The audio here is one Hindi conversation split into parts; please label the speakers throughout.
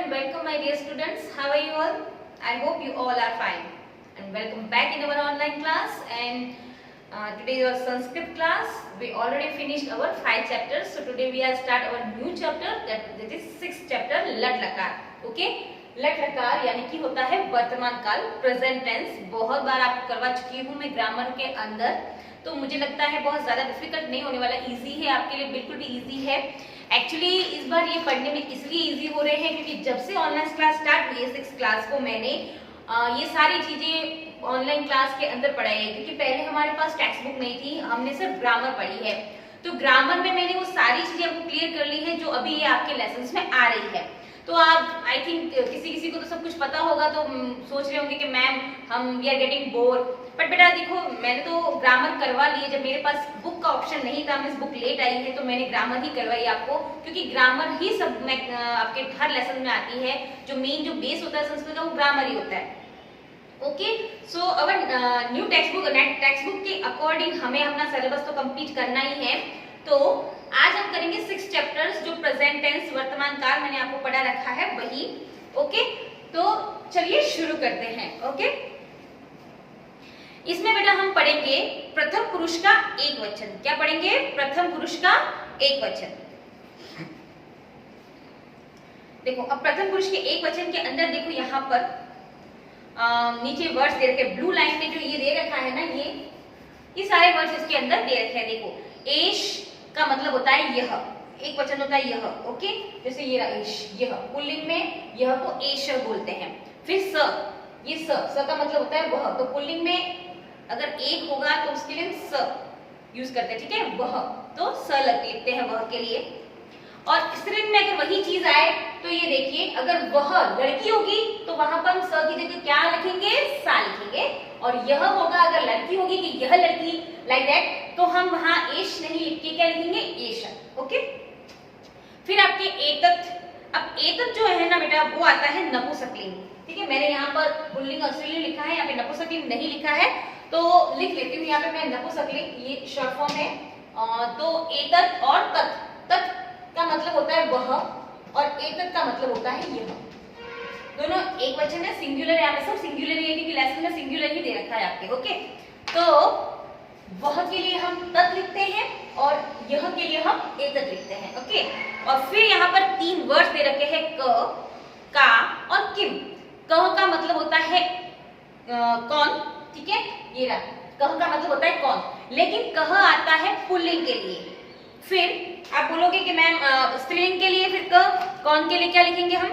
Speaker 1: and welcome my dear students. How are you all? I hope you all are fine and welcome back in our online class. And today your Sanskrit class. We already finished our 5 chapters. So today we are start our new chapter that is 6th chapter लट लकार. Okay? लट लकार यानी कि होता है वर्तमान काल, प्रेजेंट टेंस. बहुत बार आपको करवा चुकी हूँ मैं ग्रामर के अंदर, तो मुझे लगता है बहुत ज्यादा डिफिकल्ट नहीं होने वाला, इजी है आपके लिए, बिल्कुल भी इजी है. एक्चुअली इस बार ये पढ़ने में इसलिए इजी हो रहे हैं क्योंकि जब से ऑनलाइन क्लास स्टार्ट हुई है 6 क्लास को मैंने ये सारी चीजें ऑनलाइन क्लास के अंदर पढ़ाई है. क्योंकि पहले हमारे पास टेक्स्ट बुक नहीं थी, हमने सिर्फ ग्रामर पढ़ी है. तो ग्रामर में मैंने वो सारी चीजें आपको क्लियर कर ली है जो अभी ये आपके लेसन में आ रही है. तो आप आई थिंक किसी को तो सब कुछ पता होगा, तो सोच रहे होंगे कि मैम हम we are getting bore. But बेटा देखो, मैंने तो ग्रामर करवा ली है. जब मेरे पास बुक का ऑप्शन नहीं था, मीन्स बुक लेट आई है, तो मैंने ग्रामर ही करवाई आपको, क्योंकि ग्रामर ही सब में आपके हर लेसन में आती है. जो मेन जो बेस होता है संस्कृत का वो ग्रामर ही होता है. Okay, so our new text book के अकॉर्डिंग हमें अपना सिलेबस तो कंप्लीट करना ही है. तो आज हम करेंगे 6 चैप्टर्स जो प्रेजेंट टेंस वर्तमान काल मैंने आपको पढ़ा रखा है वही. ओके, तो चलिए शुरू करते हैं. ओके, इसमें बेटा हम पढ़ेंगे प्रथम पुरुष का एक वचन. क्या पढ़ेंगे? प्रथम पुरुष का एक वचन. देखो अब प्रथम पुरुष के एक वचन के अंदर देखो यहाँ पर नीचे वर्ड्स दे रखे, ब्लू लाइन में जो ये दे रखा है ना, ये सारे वर्ड्स इसके अंदर दे रखे हैं. देखो, एश का मतलब होता है यह, एक वचन होता है यह. ओके, जैसे ये रहा एश, यह पुल्लिंग में यह को एश बोलते हैं. फिर स, ये स का मतलब होता है वह. तो पुल्लिंग में अगर एक होगा तो उसके लिए स यूज करते हैं. ठीक है, वह, तो स लिखते हैं वह के लिए. और स्त्रीलिंग में अगर वही चीज आए तो ये देखिए, अगर वह लड़की होगी तो वहां पर हम स की जगह क्या लिखेंगे? सा लिखेंगे. और यह होगा अगर लड़की होगी कि यह लड़की, लाइक दैट, तो हम वहां एश नहीं लिख के क्या लिखेंगे? एश. ओके, फिर आपके एतत्. अब एतत् जो है ना बेटा वो आता है नपुंसकलिंग. ठीक है, मैंने यहाँ पर पुल्लिंग और स्त्रीलिंग लिखा है, यहाँ पे नपुंसकलिंग नहीं लिखा है, तो लिख लेती हूँ यहाँ पे मैं नपुंसकलिंग, ये शॉर्ट फॉर्म है. तो एतत् और तत्. तत् का मतलब होता है वह और एतत् का मतलब होता है यह. दोनों एक वचन है, सिंगुलर है. यहाँ पे सब सिंगुलर है क्योंकि लेसन में सिंगुलर ही दे रखा है आपके. ओके, तो वह के लिए हम तत् लिखते हैं और यह के लिए हम एतत् लिखते हैं. ओके, और फिर यहाँ पर 3 वर्ड्स दे रखे हैं, क, का और किम. कह का मतलब होता है कौन. ठीक है, ये रहा, कह का मतलब होता है कौन, लेकिन कह आता है पुल्लिंग के लिए. फिर आप बोलोगे कि मैम स्त्रीलिंग के लिए फिर क, कौन के लिए क्या लिखेंगे हम?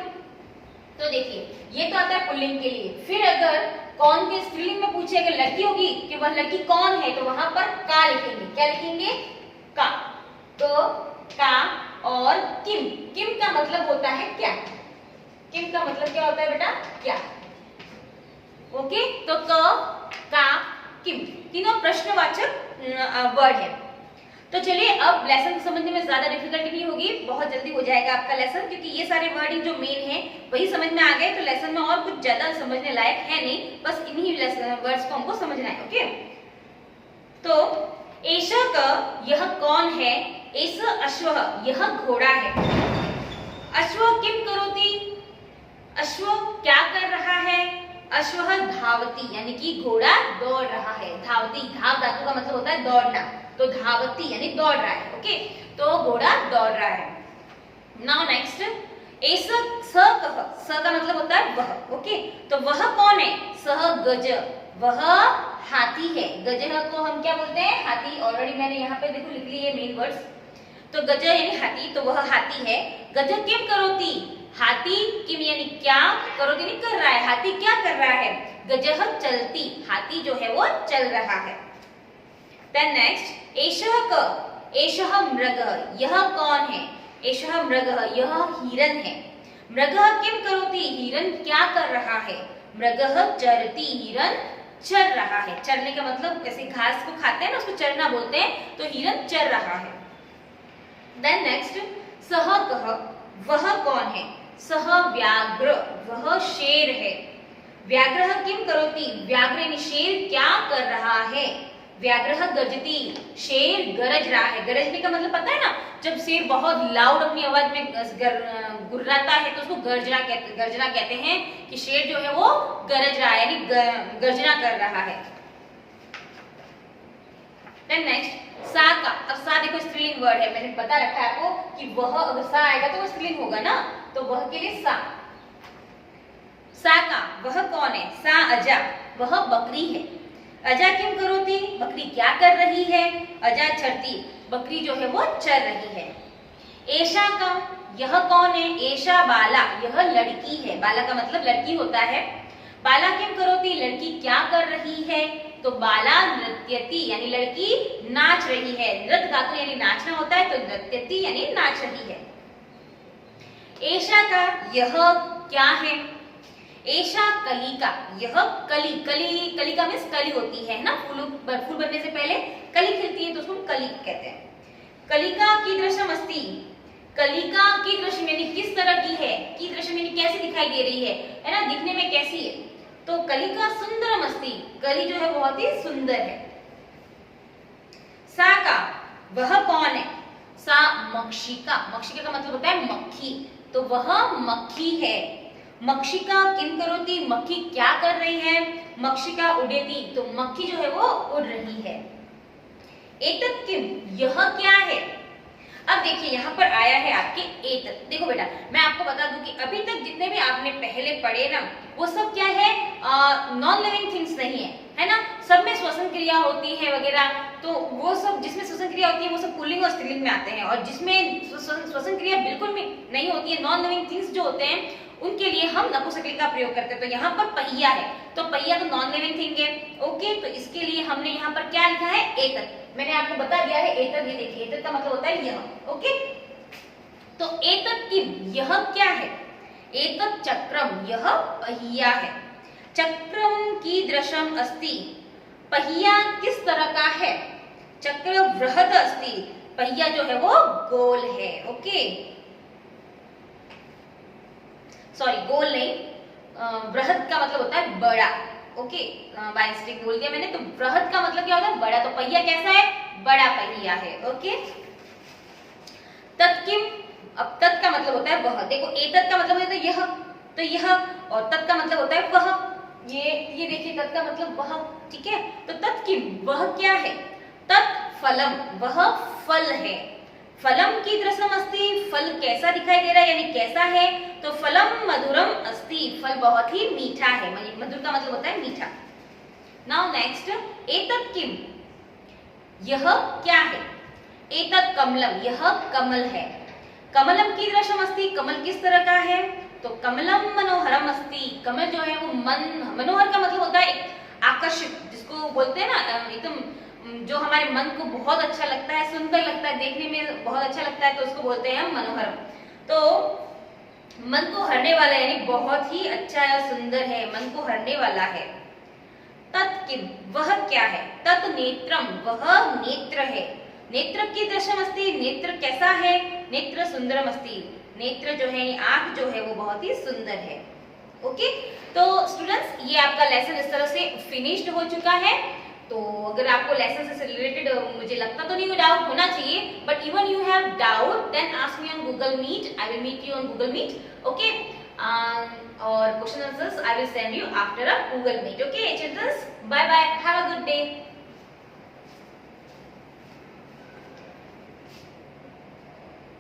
Speaker 1: तो देखिए, ये तो आता है पुल्लिंग के लिए. फिर अगर कौन के स्त्रीलिंग में पूछे अगर लड़की होगी कि वह लड़की कौन है, तो वहां पर का लिखेंगे. क्या लिखेंगे? का. तो का और किम. किम का मतलब होता है क्या. किम का मतलब क्या होता है बेटा? क्या. ओके, तो क, का, किम तीनों प्रश्नवाचक वर्ड है. तो चलिए, अब लेसन समझने में ज्यादा डिफिकल्टी नहीं होगी, बहुत जल्दी हो जाएगा आपका लेसन, क्योंकि ये सारे वर्डिंग जो मेन है वही समझ में आ गए. तो लेसन में और कुछ ज्यादा समझने लायक है नहीं, बस इन्हीं वर्ड्स को हमको समझना है. ओके, तो एषा का यह कौन है, एष अश्वः यह घोड़ा है. अश्व किम करोति, अश्व क्या कर रहा है? अश्वः धावति यानी कि घोड़ा दौड़ रहा है. धावति, धाव धातु का मतलब होता है दौड़ना, तो धावती यानी दौड़ रहा है. ओके, तो घोड़ा दौड़ रहा है. नाउ नेक्स्ट, एष स कः, स का मतलब होता है वह. ओके, तो वह कौन है? सह गज, वह हाथी है. गज को हम क्या बोलते हैं? हाथी. ऑलरेडी मैंने यहाँ पे देखो लिख लिए मेन वर्ड्स. तो गज यानी हाथी, तो वह हाथी है. गज किम करोति, हाथी किम यानी क्या, करोति नहीं कर रहा है, हाथी क्या कर रहा है? गजः चलती, हाथी जो है वो चल रहा है. देन नेक्स्ट, एषः क, एषः मृगः यह कौन है? एषः मृगः यह हिरन है. मृगः किम करोति, हिरन क्या कर रहा है? मृगः चरति, हिरन चर रहा है. चरने का मतलब जैसे घास को खाते हैं ना, उसको चरना बोलते हैं, तो हिरन चर रहा है. देन नेक्स्ट, सह कः वह कौन है? सह व्याघ्र, वह शेर है. व्याघ्र किम करोति, व्याघ्र यानी शेर क्या कर रहा है? व्याघ्रः गर्जति, शेर गरज रहा है। गरजने का मतलब पता है ना, जब शेर बहुत लाउड अपनी आवाज में गुर्राता है तो उसको गर्जना कहते हैं कि शेर जो है वो गरज रहा है, यानी गर्जना कर रहा है। देन नेक्स्ट सा का, अब सा देखो स्त्रीलिंग वर्ड है, मैंने बता रखा है आपको कि वह, अगर सा आएगा तो वो स्त्रीलिंग होगा ना, तो वह के लिए सा। सा का, वह कौन है? सा अजा, वह बकरी है। अजा किम करोती, बकरी क्या कर रही है? अजा चरती, बकरी जो है वो चर रही है। ऐशा का, यह कौन है? ऐशा बाला, यह लड़की है। बाला का मतलब लड़की होता है। बाला किम करोती, लड़की क्या कर रही है? तो बाला नृत्यति, यानी लड़की नाच रही है। नृत्य धातु यानी नाचना होता है, तो नृत्यति यानी नाच रही है। ऐशा का, यह क्या है? ऐशा कलिका, यह कली, कलिका मीन्स कली होती है ना, फूल बनने से पहले कली खिलती है तो उसको कली कहते हैं। कलिका कीदृशम अस्ति, कलिका कीदृशम यानी किस तरह की है, कीदृशम यानी कैसी दिखाई दे रही है ना, दिखने में कैसी है। तो कलिका सुंदरम अस्ति, कली जो है बहुत ही सुंदर है। सा का, वह कौन है? सा मक्षिका, मक्षिका का मतलब होता है मक्खी, तो वह मक्खी है। मक्षिका किम करोती, मक्खी क्या कर रही है? मक्षिका उड़ेती, तो मक्खी जो है वो उड़ रही है। एतत् किम, यह क्या है? अब देखिए यहाँ पर आया है आपके एतत्। देखो बेटा, मैं आपको बता दूं कि अभी तक जितने भी आपने पहले पढ़े ना, वो सब क्या है, नॉन लिविंग थिंग्स नहीं है ना, सब में श्वसन क्रिया होती है वगैरह, तो वो सब जिसमें श्वसन क्रिया होती है वो सब पुल्लिंग और स्त्रीलिंग में आते हैं, और जिसमें श्वसन क्रिया बिल्कुल भी नहीं होती है, नॉन लिविंग थिंग्स जो होते हैं, उनके लिए हम नपुंसकलिंग का प्रयोग करते हैं। तो यहाँ पर पहिया है, तो पहिया तो नॉन लिविंग थिंग है। ओके, तो इसके लिए हमने यहाँ पर क्या लिखा है? एतत्। मैंने आपको बता दिया है एतत्, ये देखिए एतत् का मतलब होता है यह। ओके, तो एतत् की, यह क्या है? एतत् चक्रम, यह पहिया है। चक्रम कीदृशम अस्ति, पहिया किस तरह का है? चक्र बृहत् अस्ति, पहिया जो है वो गोल है। ओके, सॉरी गोल नहीं, बृहद का मतलब होता है बड़ा। ओके, बाय मिस्टेक बोल दिया मैंने, तो बृहद का मतलब क्या होता है? बड़ा। तो पहिया कैसा है? बड़ा पहिया है। ओके, तत्किम, अब तत् का मतलब होता है वह। देखो एतत् का मतलब होता है यह, तो यह, और तत् का मतलब होता है वह। ये देखिए तत् का मतलब वह, ठीक है। तो तत्किम, वह क्या है? तत् फलम, वह फल है। फलम कीदृशम अस्ति, फल कैसा दिखाई दे रहा है, यानी कैसा है? तो फलम मधुरम अस्ति, फल बहुत ही मीठा है। मधुर का मतलब होता है मीठा। नाउ नेक्स्ट, एतत् किम, यह क्या है? एतत् कमलम, यह कमल है। कमलम कीदृशम अस्ति, कमल किस तरह का है? तो कमलम मनोहरम अस्ति, कमल जो है वो मनोहर का मतलब होता है एक आकर्षित, जिसको बोलते हैं ना एकदम, जो हमारे मन को बहुत अच्छा लगता है, सुंदर लगता है, देखने में बहुत अच्छा लगता है, तो उसको बोलते हैं हम मनोहरम। तो मन को हरने वाला, यानी बहुत ही अच्छा है, सुंदर है, मन को हरने वाला है। तत् किम, वह क्या है? तत् नेत्रम, वह नेत्र है। नेत्र कीदृशम अस्ति, नेत्र कैसा है? नेत्र सुंदरम अस्ति, नेत्र जो है आंख जो है वो बहुत ही सुंदर है। ओके, तो स्टूडेंट्स ये आपका लेसन इस तरह से फिनिश्ड हो चुका है। तो अगर आपको लेसन से रिलेटेड मुझे लगता तो नहीं डाउट होना चाहिए, but even you have doubt then ask me on Google Meet, I will meet you on Google Meet. Okay, और question answers I will send you after a Google Meet. Okay childrens, bye bye, have a good day.